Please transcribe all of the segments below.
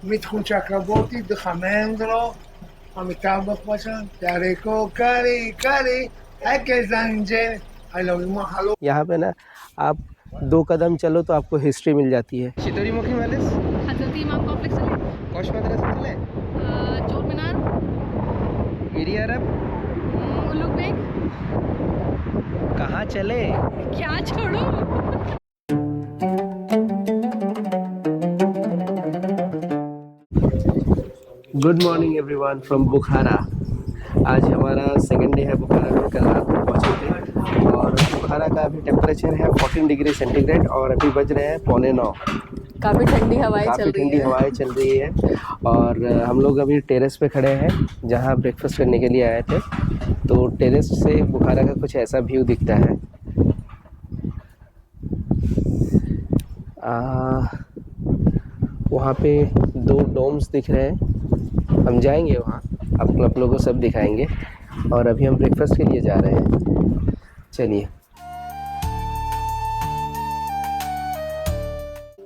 Mitchell Chakraborty de Jamendro, Amitabh Bachchan, Tareko Kari, Ekes Angel, I love you, mahalo. यहाँ पे ना आप 2 कदम चलो तो आपको हिस्ट्री मिल जाती है। शितोरी मुखी वालिस हजरत इमाम कॉम्प्लेक्स चले, कौश मदरसा चले, चौर मीनार, मीरी अरब, उलुग बेग, कहाँ चले? क्या छोड़ो। गुड मॉर्निंग एवरीवन फ्रॉम बुखारा। आज हमारा सेकंड डे है बुखारा में। कल रात को पहुँचे थे और बुखारा का अभी टेम्परेचर है 14 डिग्री सेंटीग्रेड और अभी बज रहे हैं 8:45। काफ़ी ठंडी हवाएं चल रही है और हम लोग अभी टेरेस पे खड़े हैं जहाँ ब्रेकफास्ट करने के लिए आए थे। तो टेरेस से बुखारा का कुछ ऐसा व्यू दिखता है। वहाँ पे 2 डोम्स दिख रहे हैं। हम जाएंगे वहाँ, आप लोगों को सब दिखाएंगे। और अभी हम ब्रेकफास्ट के लिए जा रहे हैं। चलिए,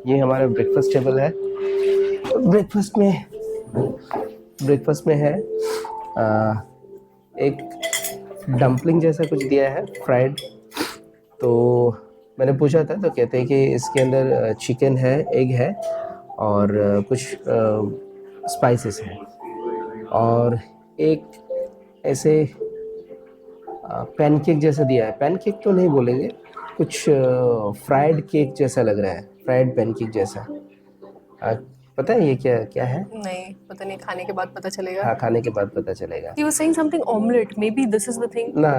ये हमारा ब्रेकफास्ट टेबल है। ब्रेकफास्ट में है एक डम्पलिंग जैसा कुछ दिया है, फ्राइड। तो मैंने पूछा था तो कहते हैं कि इसके अंदर चिकन है, एग है और कुछ स्पाइसेस हैं और एक ऐसे पैनकेक जैसा दिया है। पैनकेक तो नहीं बोलेंगे, कुछ फ्राइड केक जैसा लग रहा है, फ्राइड पैनकेक जैसा। पता है ये क्या क्या है? नहीं पता नहीं, खाने के बाद पता चलेगा। हाँ, खाने के बाद पता चलेगा। You were saying something omelette, maybe this is the thing. ना,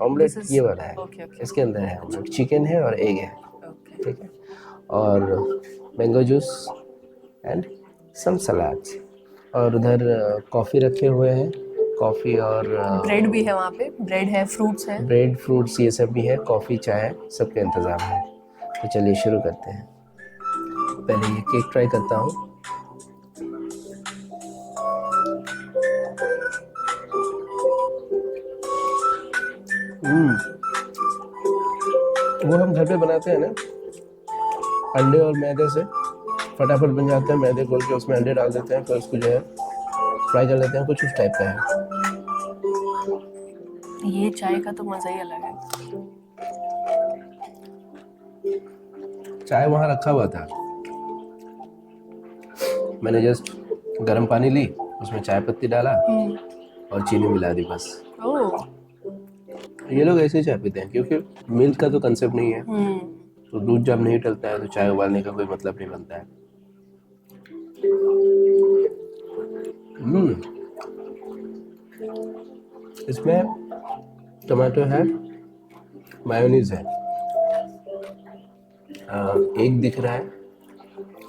ऑमलेट ये वाला है। Okay. इसके अंदर है ऑमलेट, चिकन है और एग है। Okay. ठीक है, और mango juice and some salads. और उधर कॉफ़ी रखे हुए हैं, कॉफ़ी और ब्रेड भी है वहाँ पे, ब्रेड है, फ्रूट्स है। ब्रेड, फ्रूट्स ये सब भी है, कॉफ़ी, चाय, सबका इंतज़ाम है। तो चलिए शुरू करते हैं। पहले ये केक ट्राई करता हूँ। वो हम घर पे बनाते हैं ना, अंडे और मैदे से फटाफट बन जाते हैं। मैदे खोल के उसमें अंडे डाल देते हैं, फिर उसको जो है फ्राई कर लेते हैं, कुछ उस टाइप का है। ये चाय का तो मज़ा ही अलग है। चाय वहाँ रखा हुआ था, मैंने जस्ट गर्म पानी ली, उसमें चाय पत्ती डाला और चीनी मिला दी बस। ओह, ये लोग ऐसे ही चाय पीते हैं क्योंकि मिल्क का तो कंसेप्ट नहीं है। तो दूध जब नहीं डलता है तो चाय उबालने का कोई मतलब नहीं बनता है। इसमें टमाटो है, मायोनीज है, एग दिख रहा है,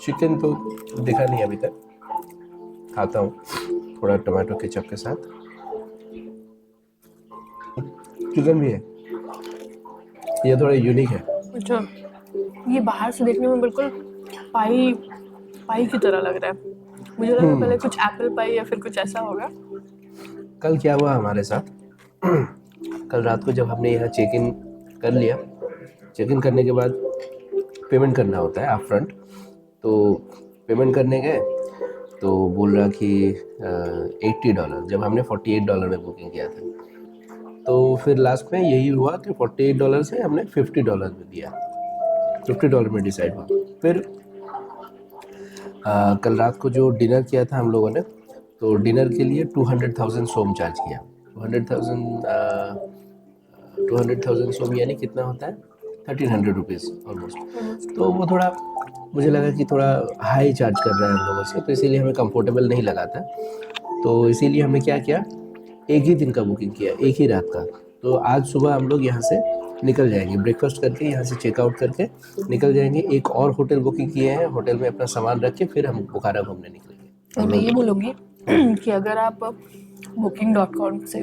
चिकन तो दिखा नहीं अभी तक। खाता हूँ थोड़ा टमाटो केचप के साथ। चिकन भी है, ये थोड़ा यूनिक है। अच्छा, ये बाहर से देखने में बिल्कुल पाई की तरह लग रहा है। मुझे लगा पहले कुछ एप्पल पाई या फिर कुछ ऐसा होगा। कल क्या हुआ हमारे साथ, कल रात को जब हमने यहाँ चेक इन कर लिया, चेक इन करने के बाद पेमेंट करना होता है अप फ्रंट। तो पेमेंट करने गए तो बोल रहा कि $80, जब हमने $48 में बुकिंग किया था। तो फिर लास्ट में यही हुआ कि $48 से हमने $50 में दिया, $50 में डिसाइड हुआ। फिर कल रात को जो डिनर किया था हम लोगों ने, तो डिनर के लिए 200,000 सोम चार्ज किया। 200,000 सोम यानी कितना होता है, 1300 रुपीज़ ऑलमोस्ट। तो वो थोड़ा मुझे लगा कि थोड़ा हाई चार्ज कर रहा है हम लोगों से, तो इसीलिए हमें कंफर्टेबल नहीं लगा था। तो इसीलिए हमने क्या किया, एक ही दिन का बुकिंग किया, एक ही रात का। तो आज सुबह हम लोग यहाँ से निकल जाएंगे, ब्रेकफास्ट करके यहाँ से चेकआउट करके निकल जाएंगे। एक और होटल बुकिंग किए हैं, होटल में अपना सामान रख के फिर हम बुखारा घूमने निकलेंगे। मैं ये बोलूँगी कि अगर आप booking.com से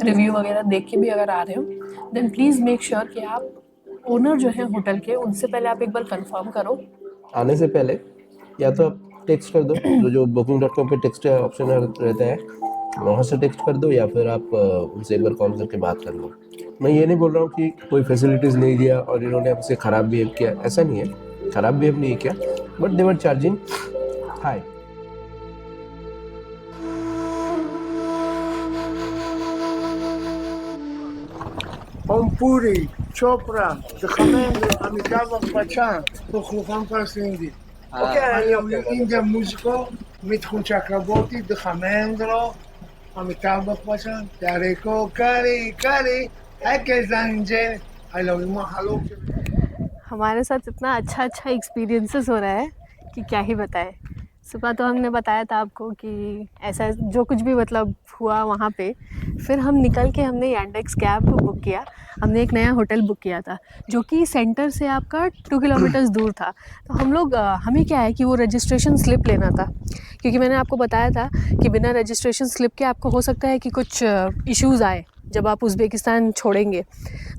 रिव्यू वगैरह देख के भी अगर आ रहे हो, देन प्लीज़ मेक श्योर कि आप ओनर जो है होटल के, उनसे पहले आप एक बार कंफर्म करो। आने से पहले या तो आप टेक्स्ट कर दो, जो booking.com पे टेक्स्ट ऑप्शन रहता है वहाँ से टेक्स्ट कर दो, या फिर आप उनसे एक बार कॉल करके बात कर लो। मैं ये नहीं बोल रहा हूँ कि कोई फैसिलिटीज़ नहीं दिया और इन्होंने हमसे ख़राब बिहेव किया, ऐसा नहीं है, ख़राब बिहेव नहीं किया, but they were charging high. Ompuri, Chopra, de Jamendo, Amitabh Bachchan, Ruchluchan Prasindi. In de musical, Mithun Chakraborty, de Jamendo, Amitabh Bachchan, Tareko, Kari, Kari, Ekezanjel. I love you, mahalo. हमारे साथ इतना अच्छा अच्छा experiences हो रहा है कि क्या ही बताएं। सुबह तो हमने बताया था आपको कि ऐसा जो कुछ भी मतलब हुआ वहाँ पे, फिर हम निकल के हमने यांडेक्स कैब बुक किया। हमने एक नया होटल बुक किया था जो कि सेंटर से आपका 2 किलोमीटर्स दूर था। तो हम लोग हमें क्या है कि वो रजिस्ट्रेशन स्लिप लेना था, क्योंकि मैंने आपको बताया था कि बिना रजिस्ट्रेशन स्लिप के आपको हो सकता है कि कुछ इश्यूज़ आए जब आप उज़्बेकिस्तान छोड़ेंगे।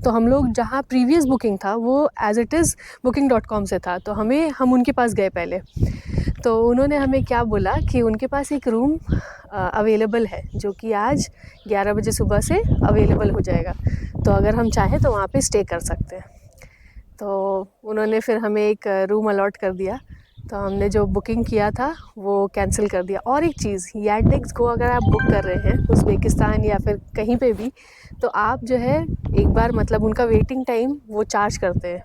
तो हम लोग जहाँ प्रीवियस बुकिंग था वो एज़ इट इज़ booking.com से था, तो हम उनके पास गए पहले। तो उन्होंने हमें क्या बोला कि उनके पास एक रूम अवेलेबल है जो कि आज 11 बजे सुबह से अवेलेबल हो जाएगा, तो अगर हम चाहें तो वहाँ पे स्टे कर सकते हैं। तो उन्होंने फिर हमें एक रूम अलॉट कर दिया, तो हमने जो बुकिंग किया था वो कैंसिल कर दिया। और एक चीज़, यांडेक्स को अगर आप बुक कर रहे हैं उज़्बेकिस्तान या फिर कहीं पे भी, तो आप जो है एक बार मतलब उनका वेटिंग टाइम वो चार्ज करते हैं।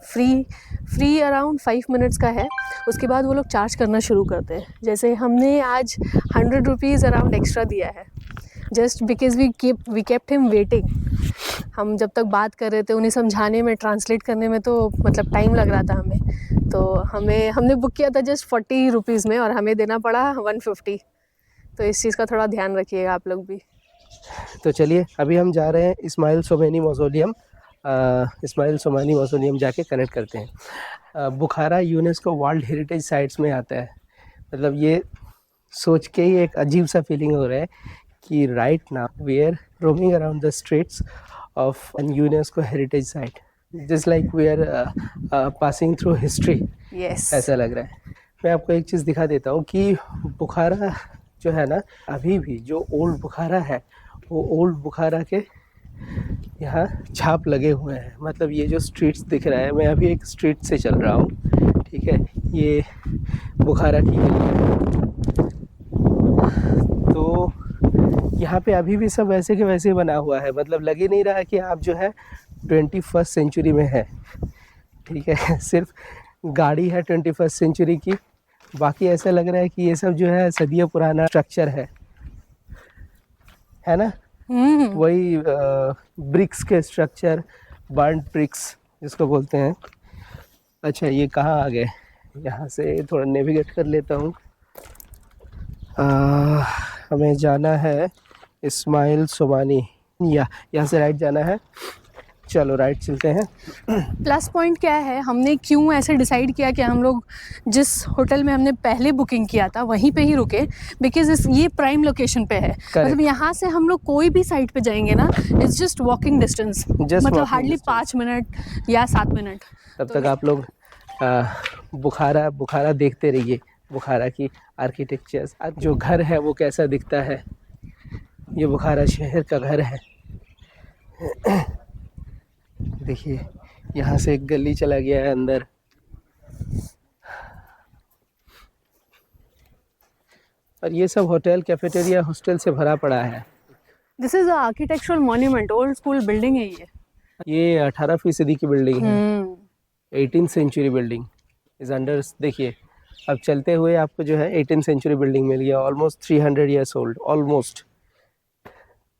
फ्री अराउंड 5 मिनट्स का है, उसके बाद वो लोग चार्ज करना शुरू करते हैं। जैसे हमने आज 100 रुपीज़ अराउंड एक्स्ट्रा दिया है just because we kept him waiting. हम जब तक बात कर रहे थे उन्हें समझाने में, ट्रांसलेट करने में, तो मतलब टाइम लग रहा था हमें। तो हमने बुक किया था जस्ट 40 रुपीज़ में और हमें देना पड़ा 150। तो इस चीज़ का थोड़ा ध्यान रखिएगा आप लोग भी। तो चलिए अभी हम जा रहे हैं इस्माइल सोमैनी मौजोलियम। इस्माइल सोमैनी मौजोलियम जाके कनेक्ट करते हैं। बुखारा यूनेस्को वर्ल्ड हेरिटेज साइट्स में आता है। मतलब ये सोच के ही एक अजीब सा फीलिंग हो रहा है कि right now we are roaming around the streets of an UNESCO heritage site, just like we are passing through history. Yes, ऐसा लग रहा है। मैं आपको एक चीज़ दिखा देता हूँ कि बुखारा जो है ना, अभी भी जो ओल्ड बुखारा है वो ओल्ड बुखारा के यहाँ छाप लगे हुए हैं। मतलब ये जो स्ट्रीट्स दिख रहा है, मैं अभी एक स्ट्रीट से चल रहा हूँ, ठीक है, ये बुखारा की गली है। तो यहाँ पे अभी भी सब वैसे के वैसे बना हुआ है। मतलब लग ही नहीं रहा कि आप जो है 21st सेंचुरी में है, ठीक है। सिर्फ गाड़ी है 21st सेंचुरी की, बाकी ऐसा लग रहा है कि ये सब जो है सदियों पुराना स्ट्रक्चर है ना। वही ब्रिक्स के स्ट्रक्चर, बर्न्ड ब्रिक्स जिसको बोलते हैं। अच्छा ये कहाँ आ गए, यहाँ से थोड़ा नेविगेट कर लेता हूँ। हमें जाना है इस्माइल सोमानी, यहाँ से राइट जाना है। चलो राइट चलते हैं। प्लस पॉइंट क्या है, हमने क्यों ऐसे डिसाइड किया कि हम लोग जिस होटल में हमने पहले बुकिंग किया था वहीं पे ही रुके, बिकॉज ये प्राइम लोकेशन पे है। मतलब यहाँ से हम लोग कोई भी साइट पे जाएंगे ना, इट्स जस्ट वॉकिंग डिस्टेंस, मतलब हार्डली 5 मिनट या 7 मिनट। तब तक आप लोग बुखारा देखते रहिए, बुखारा की आर्किटेक्चर्स, जो घर है वो कैसा दिखता है। ये बुखारा शहर का घर है। देखिए यहाँ से एक गली चला गया है अंदर। और ये सब होटल, कैफेटेरिया, हॉस्टल से भरा पड़ा है। This is architectural monument, old school building है ये 18% की बिल्डिंग है। 18th century building is under. देखिए अब चलते हुए आपको जो है 18th सेंचुरी बिल्डिंग मिल गया, ऑलमोस्ट 300 ईयर्स ओल्ड ऑलमोस्ट।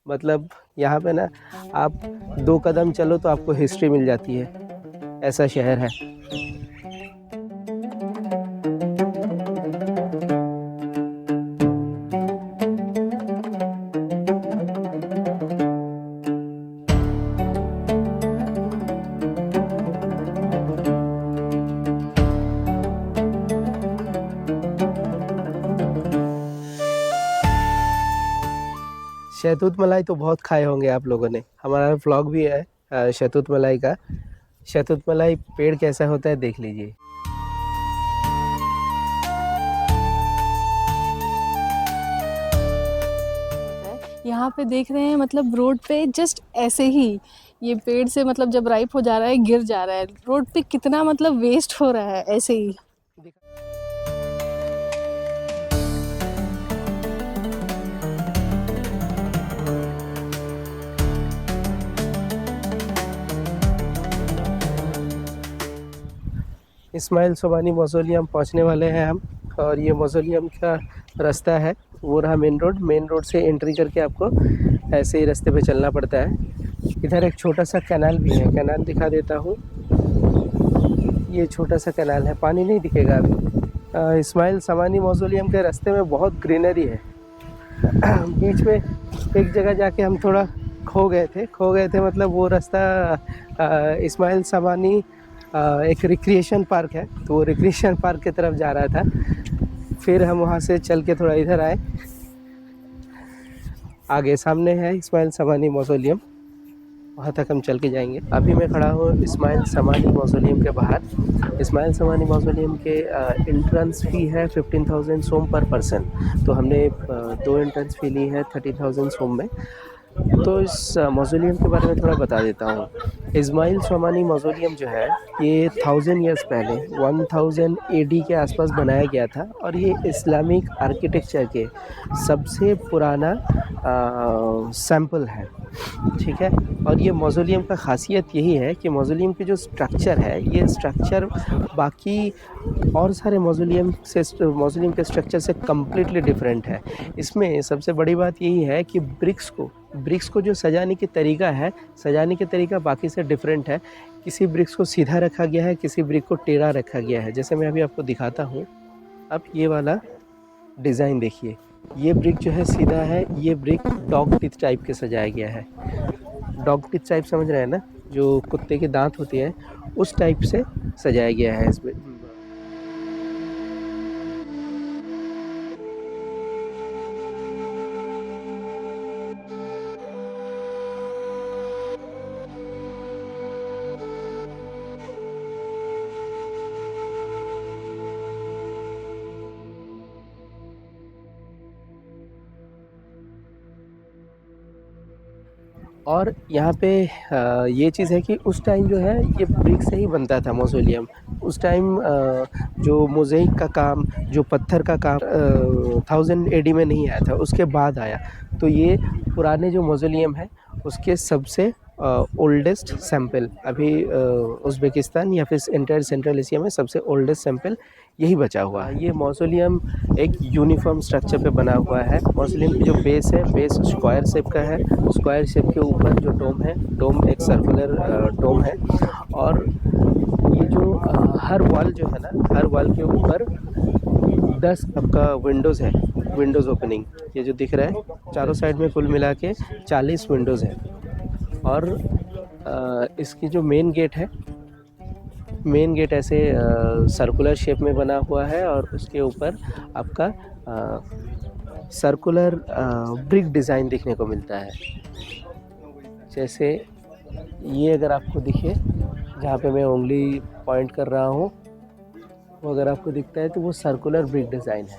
मतलब यहाँ पे ना आप 2 कदम चलो तो आपको हिस्ट्री मिल जाती है, ऐसा शहर है। शहतूत मलाई तो बहुत खाए होंगे आप लोगों ने, हमारा व्लॉग भी है शहतूत मलाई का। शहतूत मलाई पेड़ कैसा होता है देख लीजिए। यहाँ पे देख रहे हैं, मतलब रोड पे जस्ट ऐसे ही ये पेड़ से मतलब जब राइप हो जा रहा है गिर जा रहा है, रोड पे कितना मतलब वेस्ट हो रहा है ऐसे ही। इस्माइल सोमानी मौजोलियम पहुंचने वाले हैं हम, और ये मौजोलियम का रास्ता है, वो रहा मेन रोड से एंट्री करके आपको ऐसे ही रास्ते पे चलना पड़ता है। इधर एक छोटा सा कैनाल भी है, कैनाल दिखा देता हूँ। ये छोटा सा कैनाल है, पानी नहीं दिखेगा अभी। इस्माइल सोमानी मौजोलियम के रास्ते में बहुत ग्रीनरी है। बीच में एक जगह जाके हम थोड़ा खो गए थे मतलब वो रास्ता इस्माइल सोमानी एक रिक्रिएशन पार्क है, तो वो रिक्रिएशन पार्क की तरफ जा रहा था। फिर हम वहाँ से चल के थोड़ा इधर आए, आगे सामने है इस्माइल सोमानी मौजोलियम, वहाँ तक हम चल के जाएंगे। अभी मैं खड़ा हूँ इस्माइल सोमानी मौजोलियम के बाहर। इस्माइल सोमानी मौजोलियम के एंट्रेंस फ़ी है 15,000 सोम पर पर्सन, तो हमने 2 एंट्रेंस फ़ी ली है 30,000 सोम में। तो इस मौजोलियम के बारे में थोड़ा बता देता हूँ। इस्माइल सोमानी मौजोलियम जो है ये 1000 ईयर्स पहले 1000 AD के आसपास बनाया गया था, और ये इस्लामिक आर्किटेक्चर के सबसे पुराना सैंपल है, ठीक है। और ये मौजोलियम का ख़ासियत यही है कि मौजोलियम के जो स्ट्रक्चर है, ये स्ट्रक्चर बाकी और सारे मौजोलियम के स्ट्रक्चर से कम्प्लीटली डिफरेंट है। इसमें सबसे बड़ी बात यही है कि ब्रिक्स को जो सजाने की तरीका बाकी से डिफरेंट है। किसी ब्रिक्स को सीधा रखा गया है, किसी ब्रिक को टेढ़ा रखा गया है। जैसे मैं अभी आपको दिखाता हूँ, अब ये वाला डिज़ाइन देखिए, ये ब्रिक जो है सीधा है, ये ब्रिक डॉग टिथ टाइप के सजाया गया है। डॉग टिथ टाइप समझ रहे हैं ना, जो कुत्ते के दांत होते हैं उस टाइप से सजाया गया है इसमें। और यहाँ पे ये चीज़ है कि उस टाइम जो है ये ब्रिक से ही बनता था मौजोलियम। उस टाइम जो मोज़ेक का काम, जो पत्थर का काम 1000 AD में नहीं आया था, उसके बाद आया। तो ये पुराने जो मौजोलियम है उसके सबसे ओल्डेस्ट सैंपल अभी उज़्बेकिस्तान या फिर एंटायर सेंट्रल एशिया में सबसे ओल्डेस्ट सैंपल यही बचा हुआ है। ये मौजोलियम एक यूनिफॉर्म स्ट्रक्चर पे बना हुआ है। मौजोलियम की जो बेस है, बेस स्क्वायर शेप का है। स्क्वायर शेप के ऊपर जो डोम है, डोम एक सर्कुलर डोम है। और ये जो हर वॉल जो है ना, हर वॉल के ऊपर 10 आपका विंडोज़ है, विंडोज़ ओपनिंग। ये जो दिख रहा है चारों साइड में कुल मिला के 40 विंडोज़ हैं। और इसकी जो मेन गेट है, मेन गेट ऐसे सर्कुलर शेप में बना हुआ है, और उसके ऊपर आपका सर्कुलर ब्रिक डिज़ाइन देखने को मिलता है। जैसे ये अगर आपको दिखे, जहाँ पे मैं उंगली पॉइंट कर रहा हूँ, वो अगर आपको दिखता है तो वो सर्कुलर ब्रिक डिज़ाइन है।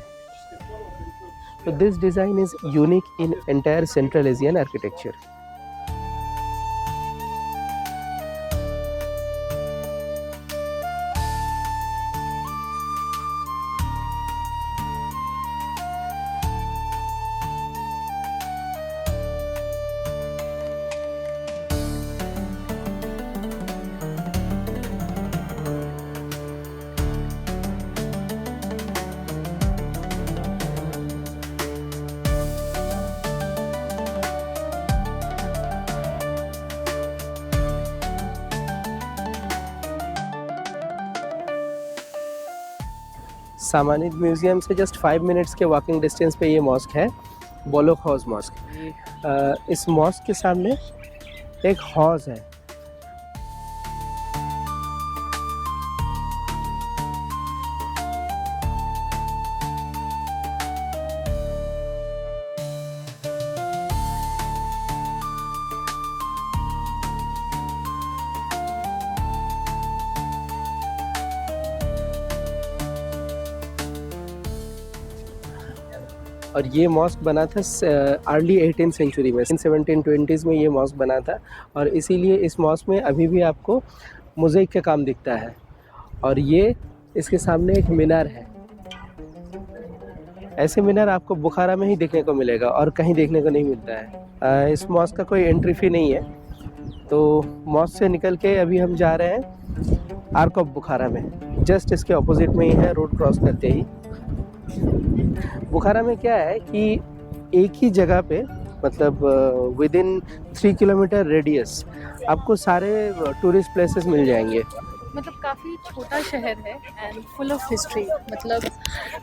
तो this design is unique in entire central Asian architecture. Samanid museum से जस्ट 5 मिनट्स के वॉकिंग डिस्टेंस पे ये मॉस्क है, बोलोक हौज मॉस्क। इस मॉस्क के सामने एक हौज है। और ये मॉस्क बना था अर्ली 18th सेंचुरी में, 1720s में ये मॉस्क बना था। और इसीलिए इस मॉस्क में अभी भी आपको मोज़ेक का काम दिखता है। और ये इसके सामने एक मीनार है। ऐसे मीनार आपको बुखारा में ही देखने को मिलेगा और कहीं देखने को नहीं मिलता है। इस मॉस्क का कोई एंट्री फ़ी नहीं है। तो मॉस्क से निकल के अभी हम जा रहे हैं आर्क ऑफ बुखारा में, जस्ट इसके ऑपोजिट में ही है, रोड क्रॉस करते ही। बुखारा में क्या है कि एक ही जगह पे मतलब विद इन 3 किलोमीटर रेडियस आपको सारे टूरिस्ट प्लेसेस मिल जाएंगे। मतलब काफ़ी छोटा शहर है एंड फुल ऑफ हिस्ट्री। मतलब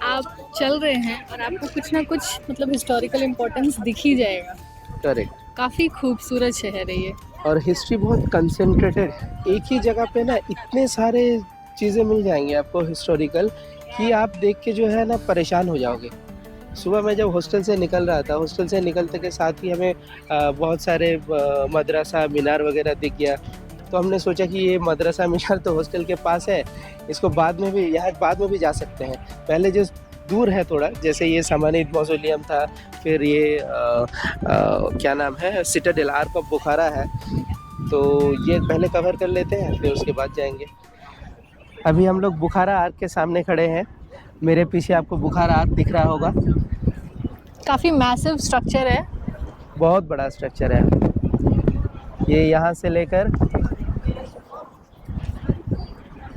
आप चल रहे हैं और आपको कुछ ना कुछ मतलब हिस्टोरिकल इम्पोर्टेंस दिख ही जाएगा। करेक्ट। काफ़ी खूबसूरत शहर है ये। और हिस्ट्री बहुत कंसंट्रेटेड, एक ही जगह पे ना इतने सारे चीज़ें मिल जाएंगी आपको हिस्टोरिकल कि आप देख के जो है ना परेशान हो जाओगे। सुबह मैं जब हॉस्टल से निकल रहा था, हॉस्टल से निकलते के साथ ही हमें बहुत सारे मदरसा मीनार वगैरह दिख गया। तो हमने सोचा कि ये मदरसा मीनार तो हॉस्टल के पास है, इसको बाद में भी यहाँ बाद में भी जा सकते हैं। पहले जो दूर है थोड़ा, जैसे ये समानीद मौजोलियम था, फिर ये क्या नाम है, सिटाडेल आर्क ऑफ बुखारा है, तो ये पहले कवर कर लेते हैं फिर उसके बाद जाएंगे। अभी हम लोग बुखारा आर्क के सामने खड़े हैं। मेरे पीछे आपको बुखारा आर्क दिख रहा होगा। काफ़ी मैसिव स्ट्रक्चर है, बहुत बड़ा स्ट्रक्चर है। ये यहाँ से लेकर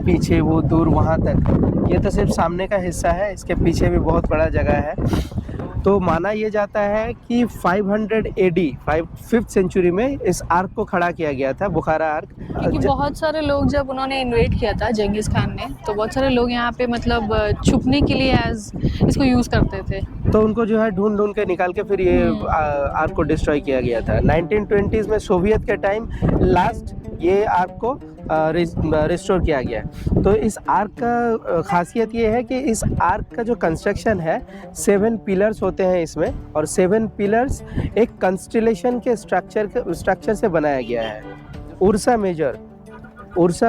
पीछे वो दूर वहाँ तक, ये तो सिर्फ सामने का हिस्सा है, इसके पीछे भी बहुत बड़ा जगह है। तो माना ये जाता है कि 500 AD 5th सेंचुरी में इस आर्क को खड़ा किया गया था, बुखारा आर्क। क्योंकि बहुत सारे लोग जब उन्होंने इन्वेट किया था जंगीज़ खान ने, तो बहुत सारे लोग यहाँ पे मतलब छुपने के लिए एज इसको यूज़ करते थे। तो उनको जो है ढूंढ ढूंढ के निकाल के फिर ये आर्क को डिस्ट्रॉय किया गया था। 1920s में सोवियत के टाइम लास्ट ये आर्क को रिस्टोर किया गया। तो इस आर्क का खासियत ये है कि इस आर्क का जो कंस्ट्रक्शन है 7 पिलर्स होते हैं इसमें, और 7 पिलर्स एक कंस्टेलेशन के स्ट्रक्चर से बनाया गया है। उर्सा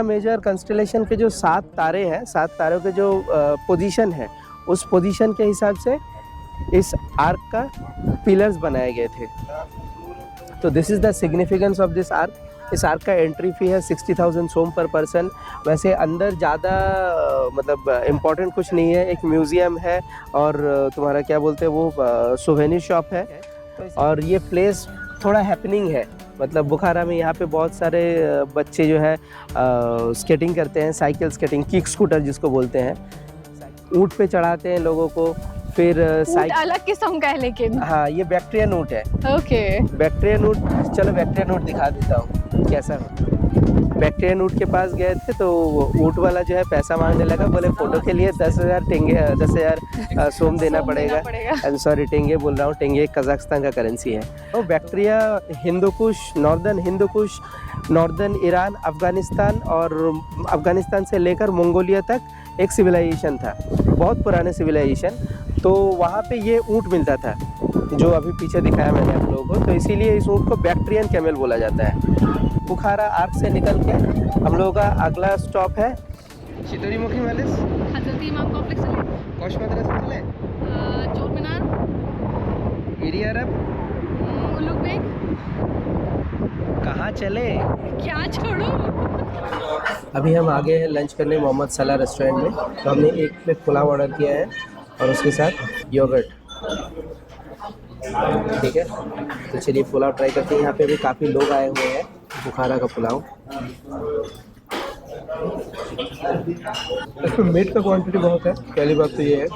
मेजर कंस्टेलेशन के जो 7 तारे हैं, 7 तारों के जो पोजीशन है, उस पोजीशन के हिसाब से इस आर्क का पिलर्स बनाए गए थे। तो this is the significance of this arc. इस आर्क का एंट्री फ़ी है 60,000 सोम पर पर्सन। वैसे अंदर ज़्यादा मतलब इम्पोर्टेंट कुछ नहीं है, एक म्यूज़ियम है और तुम्हारा क्या बोलते हैं वो सोवेनिर शॉप है। और ये प्लेस थोड़ा हैपनिंग है, मतलब बुखारा में यहाँ पे बहुत सारे बच्चे जो है स्केटिंग करते हैं, साइकिल स्केटिंग, किक स्कूटर जिसको बोलते हैं, ऊँट पे चढ़ाते हैं लोगों को। फिर अलग किस्म का है लेकिन। हाँ, ये बैक्टीरियन ऊँट है। ओके, बैक्टीरियन ऊँट, चलो बैक्टीरियन ऊँट दिखा देता हूँ कैसा है। बैक्टीरियन ऊँट के पास गए थे तो ऊँट वाला जो है पैसा मांगने लगा, बोले फ़ोटो के लिए 10,000 सोम देना पड़ेगा। आई एम सॉरी, टेंगे बोल रहा हूँ, टेंगे कजाकिस्तान का करेंसी है। तो bacteria Hindu Kush, northern Hindu Kush, northern Iran, Afghanistan और अफ़गानिस्तान से लेकर मंगोलिया तक एक सिविलाइजेशन था, बहुत पुराने सिविलाइजेशन। तो वहाँ पे ये ऊँट मिलता था जो अभी पीछे दिखाया मैंने आप लोगों को, तो इसीलिए इस ऊँट को बैक्टीरियन कैमल बोला जाता है। बुखारा आर्क से निकल के हम लोगों का अगला स्टॉप है चितौरीमुखी पैलेस, हज़रत इमाम कॉम्प्लेक्स चले, कौश मदरसा चले, चोर मीनार, एरी अरब, उलुग बेग, कहाँ चले, क्या छोड़ो। अभी हम आ गए हैं लंच करने मोहम्मद सलाह रेस्टोरेंट में। तो हमने एक प्लेट पुलाव ऑर्डर किया है और उसके साथ योगर्ट, ठीक है। तो चलिए पुलाव ट्राई करते हैं। यहाँ पे भी काफ़ी लोग आए हुए हैं। बुखारा का पुलाव, इसमें मीट का क्वांटिटी बहुत है, पहली बात तो ये है।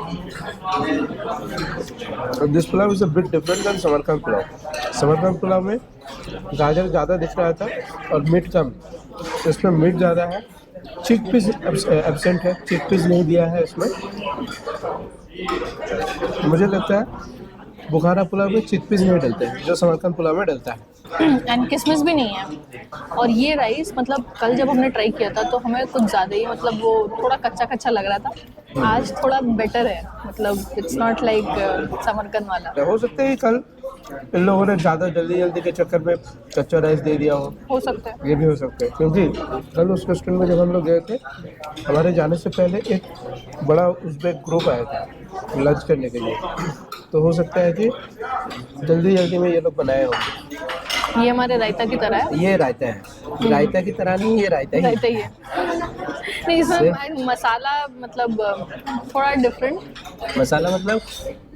This pulao is a bit different than Samarkand pulao. Samarkand pulao में गाजर ज़्यादा दिख रहा था और मीट कम, इसमें मीट ज़्यादा है। चिक पीस एब्सेंट है, चिक पीस नहीं दिया है इसमें। मुझे लगता है बुखारा पुलाव में चिक पीस नहीं डलते हैं जो समरकंद पुलाव में डलता है। एंड किसमिस भी नहीं है। और ये राइस मतलब कल जब हमने ट्राई किया था तो हमें कुछ ज़्यादा ही मतलब वो थोड़ा कच्चा कच्चा लग रहा था। आज थोड़ा बेटर है, मतलब इट्स नॉट लाइक समरकंद वाला। हो सकता है कल इन लोगों ने ज़्यादा जल्दी के चक्कर में कच्चा राइस दे दिया हो सकता है, ये भी हो सकता है। क्योंकि कल उस रेस्टोरेंट में जब हम लोग गए थे, हमारे जाने से पहले एक बड़ा उज़्बेक ग्रुप आया था लंच करने के लिए, तो हो सकता है कि जल्दी में ये लोग बनाए होंगे। ये हमारे रायता की तरह है। ये रायता है, रायता की तरह नहीं, ये रायता ही रायता ही है। नहीं, इसमें मसाला मतलब थोड़ा डिफरेंट मसाला, मतलब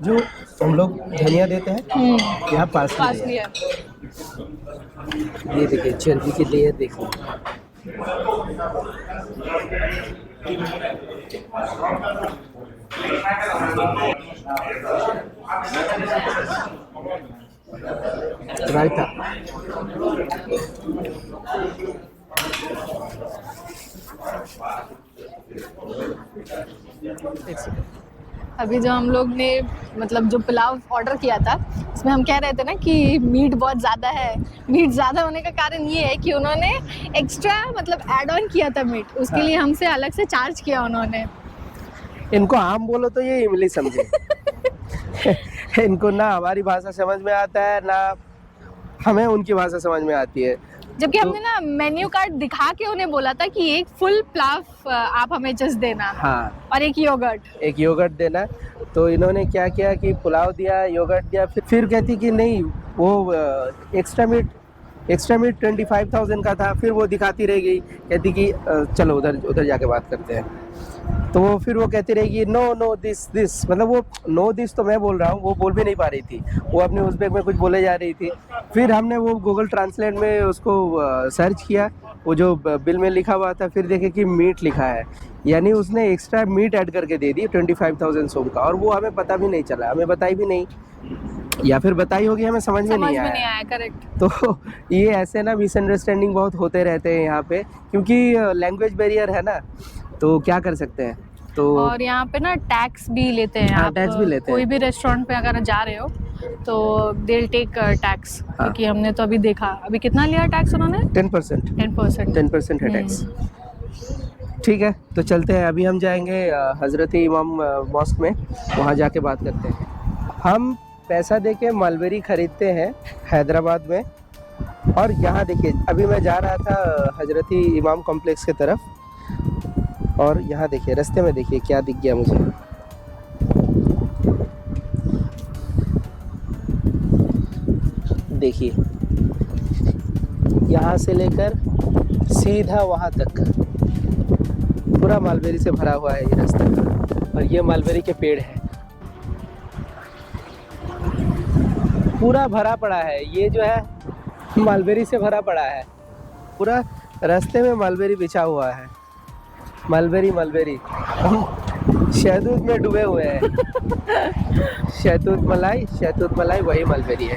जो हम लोग धनिया देते हैं यहाँ पार्सली है। ये देखिए चर्बी की लेयर देखिए, रायता। अभी जो हम लोग ने मतलब जो पुलाव ऑर्डर किया था उसमें हम कह रहे थे ना कि मीट बहुत ज़्यादा है। मीट ज़्यादा होने का कारण ये है कि उन्होंने एक्स्ट्रा मतलब ऐड ऑन किया था मीट, उसके लिए हमसे अलग से चार्ज किया उन्होंने। इनको आम बोलो तो ये इमली समझे। इनको ना हमारी भाषा समझ में आता है ना हमें उनकी भाषा समझ में आती है। जबकि तो- हमने ना मेन्यू कार्ड दिखा के उन्हें बोला था कि एक फुल पुलाव आप हमें जस्ट देना हाँ, और एक योगर्ट देना। तो इन्होंने क्या किया कि पुलाव दिया, योगर्ट दिया, फिर कहती कि नहीं वो एक्स्ट्रा मीट 25,000 का था। फिर वो दिखाती रह गई, कहती कि चलो उधर जाके बात करते हैं। तो वो फिर वो कहती रहेगी नो दिस, मतलब वो नो दिस तो मैं बोल रहा हूँ, वो बोल भी नहीं पा रही थी, वो अपने उज़्बेक में कुछ बोले जा रही थी। फिर हमने वो गूगल ट्रांसलेट में उसको सर्च किया, वो जो बिल में लिखा हुआ था, फिर देखे कि मीट लिखा है, यानी उसने एक्स्ट्रा मीट ऐड करके दे दी 25,000 सोम का, और वो हमें पता भी नहीं चला, हमें बताई भी नहीं, या फिर बताई होगी हमें समझ में नहीं आया। करेक्ट। तो ये ऐसे ना मिसअंडरस्टैंडिंग बहुत होते रहते हैं यहाँ पे, क्योंकि लैंग्वेज बैरियर है ना, तो क्या कर सकते हैं। तो और यहाँ पे ना टैक्स भी लेते हैं। हाँ, आप टैक्स भी लेते कोई हैं। भी रेस्टोरेंट पे अगर जा रहे हो तो दे विल टेक टैक्स, क्योंकि हमने तो अभी देखा, अभी कितना लिया टैक्स उन्होंने? 10% 10% है टैक्स। ठीक है, तो चलते हैं, अभी हम जाएंगे हज़रत इमाम मॉस्क में, वहाँ जाके बात करते हैं। हम पैसा दे के मलबेरी ख़रीदते हैं हैदराबाद में, और यहाँ देखिए अभी मैं जा रहा था हज़रत इमाम कॉम्प्लेक्स की तरफ, और यहाँ देखिए रास्ते में देखिए क्या दिख गया मुझे। देखिए यहाँ से लेकर सीधा वहाँ तक पूरा मालबेरी से भरा हुआ है ये रास्ता, और ये मालबेरी के पेड़ हैं, पूरा भरा पड़ा है। ये जो है मालबेरी से भरा पड़ा है, पूरा रास्ते में मालबेरी बिछा हुआ है। मलबेरी हम शहतूत में डूबे हुए हैं। शहतूत मलाई वही मलबेरी है।